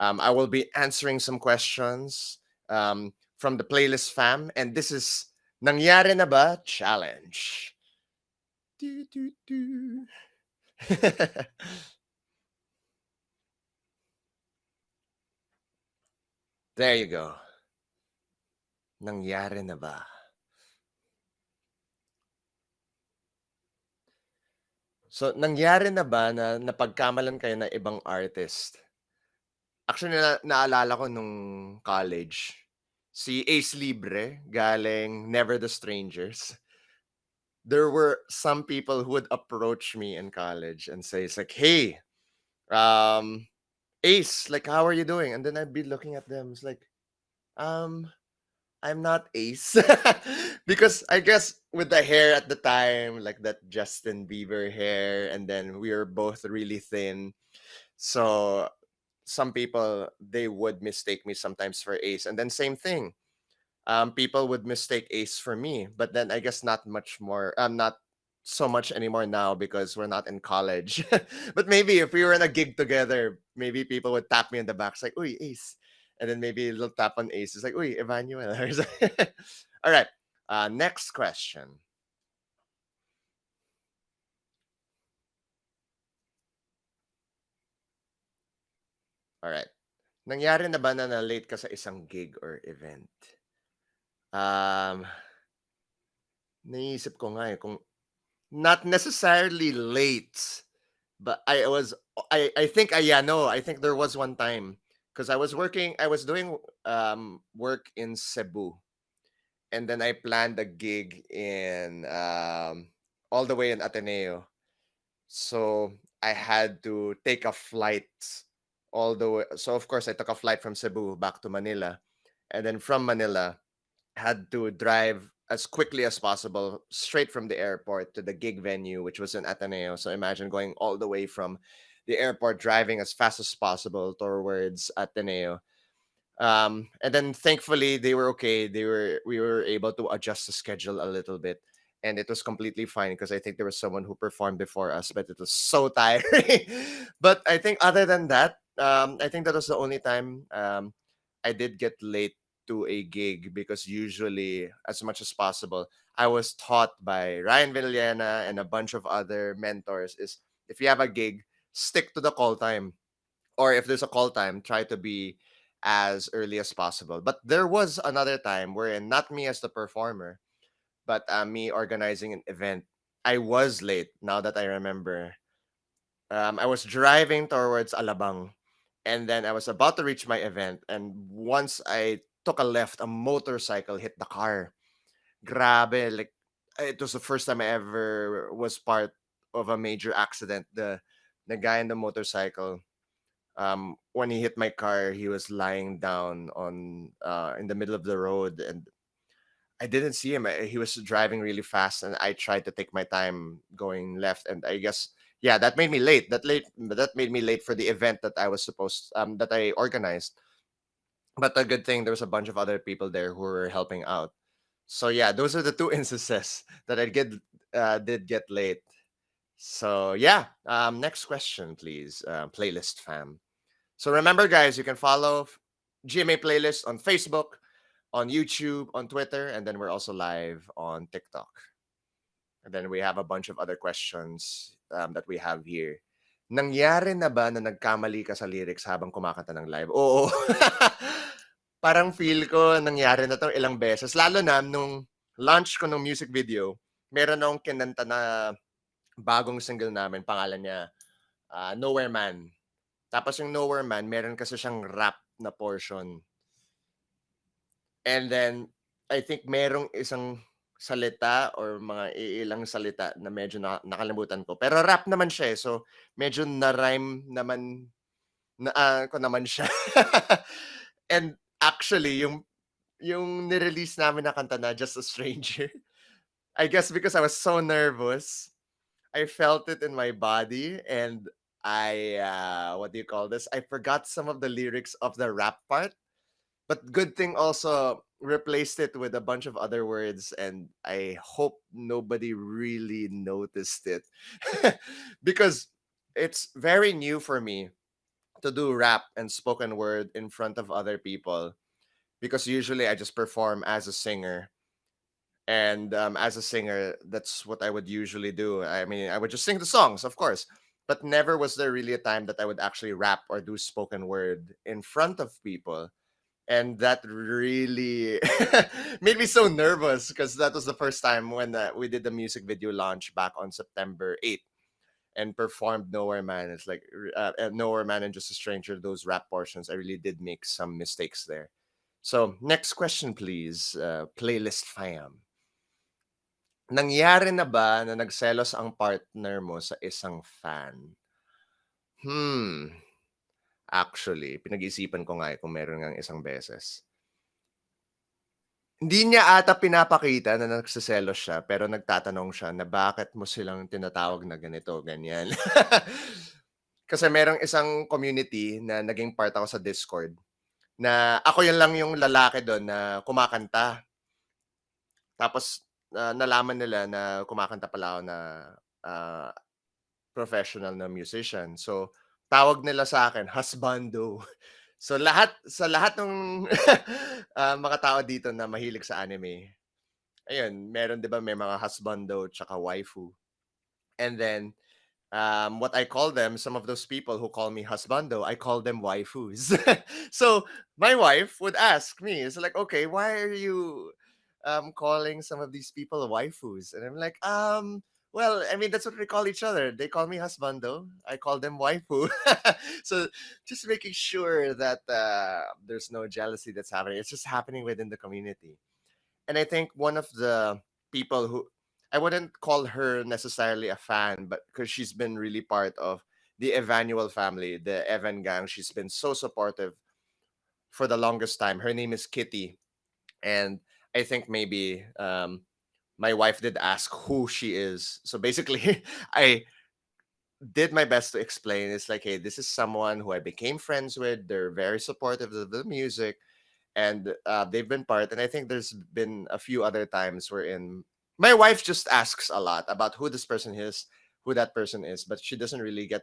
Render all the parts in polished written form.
I will be answering some questions from the playlist fam, and this is Nangyari na ba challenge. Do, do, do. There you go. Nangyari na ba? So, nangyari na ba na napagkamalan kayo ng ibang artist? Actually, naalala ko nung college, si Ace Libre galing Never the Strangers. There were some people who would approach me in college and say, it's like, hey, um, Ace, like, how are you doing? And then I'd be looking at them. It's like, um, I'm not Ace. Because I guess with the hair at the time, like that Justin Bieber hair, and then we were both really thin. So some people, they would mistake me sometimes for Ace. And then same thing. People would mistake Ace for me, but then I guess not much more. Not so much anymore now because we're not in college. But maybe if we were in a gig together, maybe people would tap me in the back, it's like, "Uy, Ace," and then maybe they'll tap on Ace. It's like, "Uy, Evanuell." All right. Next question. All right. Nangyari na ba na late ka sa isang gig or event? Um, Naisip ko nga eh kung not necessarily late. But I think I yeah, no, I think there was one time because I was doing work in Cebu, and then I planned a gig in all the way in Ateneo. So I had to take a flight all the way. So of course I took a flight from Cebu back to Manila, and then from Manila had to drive as quickly as possible straight from the airport to the gig venue, which was in Ateneo. So imagine going all the way from the airport, driving as fast as possible towards Ateneo. And then thankfully they were okay. We were able to adjust the schedule a little bit. And it was completely fine because I think there was someone who performed before us, but it was so tiring. But I think other than that, I think that was the only time I did get late to a gig because usually, as much as possible, I was taught by Ryan Villena and a bunch of other mentors is if you have a gig, stick to the call time. Or if there's a call time, try to be as early as possible. But there was another time wherein not me as the performer, but me organizing an event. I was late now that I remember. I was driving towards Alabang and then I was about to reach my event. And once I took a left, a motorcycle hit the car. Grabe, like it was the first time I ever was part of a major accident. The guy in the motorcycle, when he hit my car, he was lying down on in the middle of the road, and I didn't see him. He was driving really fast, and I tried to take my time going left, and I guess yeah, that made me late. That made me late for the event that I was supposed that I organized. But the good thing there was a bunch of other people there who were helping out. So yeah, those are the two instances that I did get late. So yeah, next question, please, playlist fam. So remember, guys, you can follow GMA Playlist on Facebook, on YouTube, on Twitter, and then we're also live on TikTok. And then we have a bunch of other questions that we have here. Nangyari na ba na nagkamali ka sa lyrics habang kumakanta ng live? Oo. Parang feel ko nangyari na 'to ilang beses. Lalo na nung launch ko ng music video, meron akong kinanta na bagong single namin, pangalan niya, Nowhere Man. Tapos yung Nowhere Man, meron kasi siyang rap na portion. And then, I think merong isang salita or mga iilang salita na medyo nakalimutan ko. Pero rap naman siya, eh. So, medyo na-rhyme naman ko naman siya. And actually, yung nirelease namin na kanta na Just a Stranger, I guess because I was so nervous, I felt it in my body and what do you call this? I forgot some of the lyrics of the rap part. But good thing also replaced it with a bunch of other words, and I hope nobody really noticed it because it's very new for me to do rap and spoken word in front of other people, because usually I just perform as a singer. And as a singer, that's what I would usually do. I mean, I would just sing the songs, of course, but never was there really a time that I would actually rap or do spoken word in front of people. And that really made me so nervous, because that was the first time when we did the music video launch back on September 8th and performed Nowhere Man. It's like Nowhere Man and Just a Stranger, those rap portions. I really did make some mistakes there. So, next question, please, playlist fam. Nangyari na ba na nagselos ang partner mo sa isang fan? Hmm, actually, pinag-isipan ko nga kung meron ngang isang beses. Hindi niya ata pinapakita na nagseselos siya, pero nagtatanong siya na bakit mo silang tinatawag na ganito, ganyan. Kasi merong isang community na naging part ako sa Discord, na ako yan lang yung lalaki dun na kumakanta. Tapos, nalaman nila na kumakanta pala ako na, ah, professional na musician. So, tawag nila sa akin husbando. So, lahat ng mga tao dito na mahilig sa anime, ayun, meron 'di ba may mga husbando tsaka waifu. And then, what I call them, some of those people who call me husbando, I call them waifus. So my wife would ask me, it's like, okay, why are you calling some of these people waifus? And I'm like, well, I mean, that's what we call each other. They call me husbando. I call them waifu. So just making sure that there's no jealousy that's happening. It's just happening within the community. And I think one of the people who, I wouldn't call her necessarily a fan, but because she's been really part of the Evanuell family, the Evan gang, she's been so supportive for the longest time. Her name is Kitty, and I think maybe my wife did ask who she is. So basically, I did my best to explain. It's like, hey, this is someone who I became friends with. They're very supportive of the music, and they've been part. And I think there's been a few other times wherein my wife just asks a lot about who this person is, who that person is, but she doesn't really get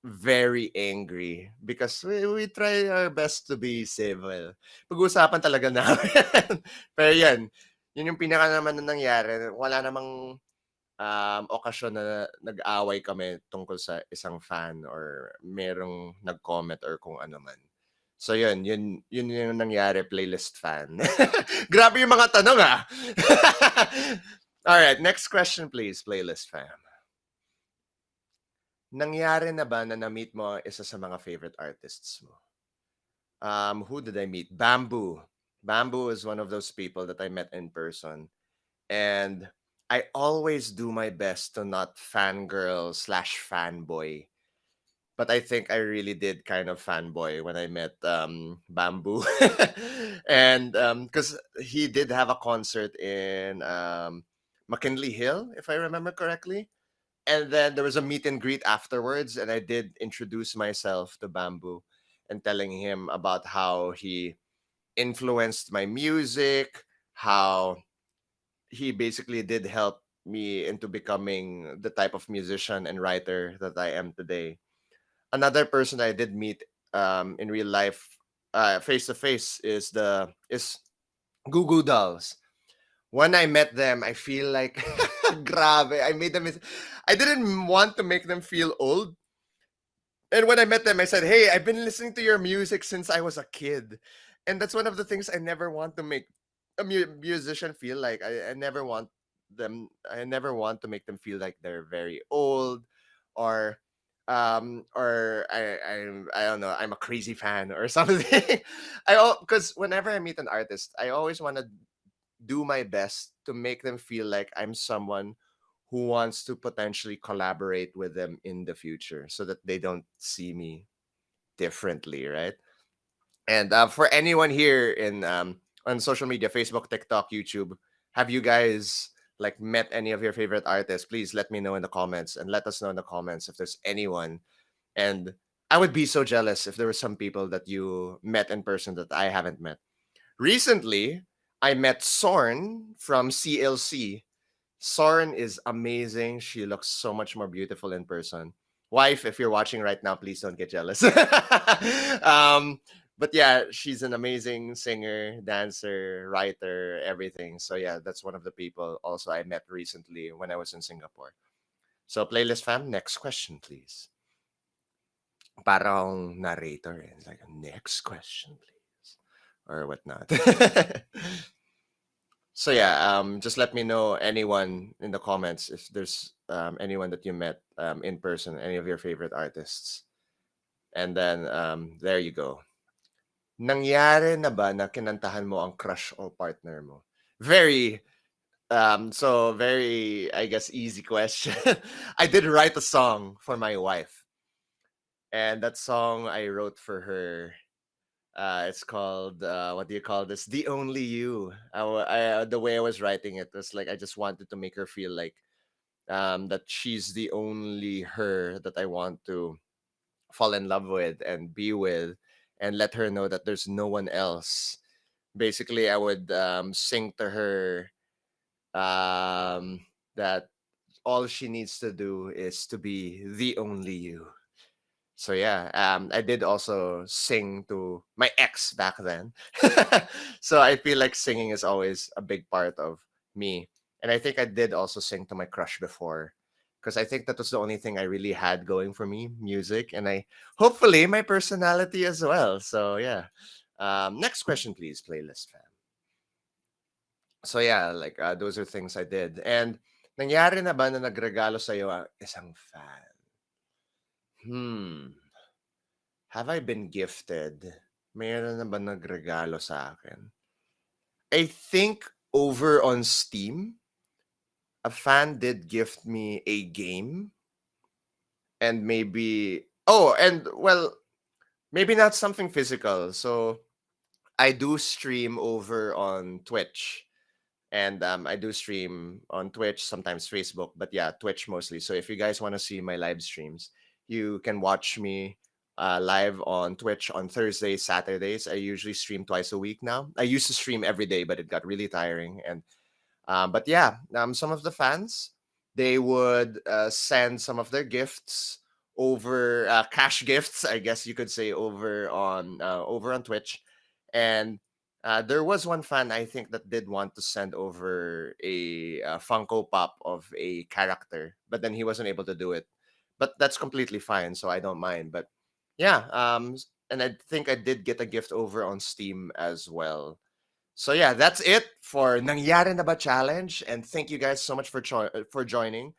very angry, because we try our best to be civil. Pag-uusapan talaga namin. Pero yun yung pinaka naman na nangyari. Wala namang okasyon na nag-away kami tungkol sa isang fan or merong nag-comment or kung ano man. So yun yung nangyari, playlist fan. Grabe yung mga tanong, ah. Alright, next question please, playlist fam. Nangyari na ba na na-meet mo ang isa sa mga favorite artists mo? Who did I meet? Bamboo. Bamboo is one of those people that I met in person. And I always do my best to not fangirl slash fanboy. But I think I really did kind of fanboy when I met Bamboo. And because he did have a concert in McKinley Hill, if I remember correctly. And then there was a meet and greet afterwards, and I did introduce myself to Bamboo and telling him about how he influenced my music, how he basically did help me into becoming the type of musician and writer that I am today. Another person I did meet in real life, face to face, is Goo Goo Dolls. When I met them, I feel like grabe. I made them. I didn't want to make them feel old. And when I met them, I said, "Hey, I've been listening to your music since I was a kid," and that's one of the things I never want to make a musician feel like. I never want them. I never want to make them feel like they're very old, or I don't know. I'm a crazy fan or something. Because whenever I meet an artist, I always want to do my best to make them feel like I'm someone who wants to potentially collaborate with them in the future, so that they don't see me differently, right? And for anyone here in on social media, Facebook, TikTok, YouTube, have you guys like met any of your favorite artists? Please let me know in the comments, and let us know in the comments if there's anyone. And I would be so jealous if there were some people that you met in person that I haven't met. Recently, I met Sorn from CLC. Soren is amazing. She looks so much more beautiful in person. wife, if you're watching right now, please don't get jealous. um, but yeah, she's an amazing singer, dancer, writer, everything. So yeah, that's one of the people also I met recently when I was in Singapore. So playlist fam, next question, please. Parang narrator, it's like next question, please, or whatnot. So yeah, just let me know anyone in the comments if there's anyone that you met in person, any of your favorite artists, and then there you go. Nangyari na ba na kinantahan mo ang crush o partner mo? Very very, I guess, easy question. I did write a song for my wife, and that song I wrote for her. It's called what do you call this? The Only You. The way I was writing it was like I just wanted to make her feel like that she's the only her that I want to fall in love with and be with, and let her know that there's no one else. Basically, I would sing to her that all she needs to do is to be the only you. So yeah, I did also sing to my ex back then. So I feel like singing is always a big part of me. And I think I did also sing to my crush before, because I think that was the only thing I really had going for me, music, and I hopefully my personality as well. So yeah. Next question, please, playlist fam. So yeah, like those are things I did. And nangyari na ba na nagregalo sa'yo ang isang fan? Hmm. Have I been gifted? Mayroon na ba nagregalo sa akin? I think over on Steam, a fan did gift me a game, and maybe and well, maybe not something physical. So I do stream over on Twitch, and I do stream on Twitch, sometimes Facebook, but yeah, Twitch mostly. So if you guys want to see my live streams, you can watch me live on Twitch on Thursdays, Saturdays. I usually stream twice a week now. I used to stream every day, but it got really tiring. And but yeah, some of the fans, they would send some of their gifts over cash gifts, I guess you could say, over on Twitch. And there was one fan I think that did want to send over a Funko Pop of a character, but then he wasn't able to do it. But that's completely fine, so I don't mind. But yeah, and I think I did get a gift over on Steam as well. So yeah, that's it for Nangyari na ba challenge, and thank you guys so much for joining.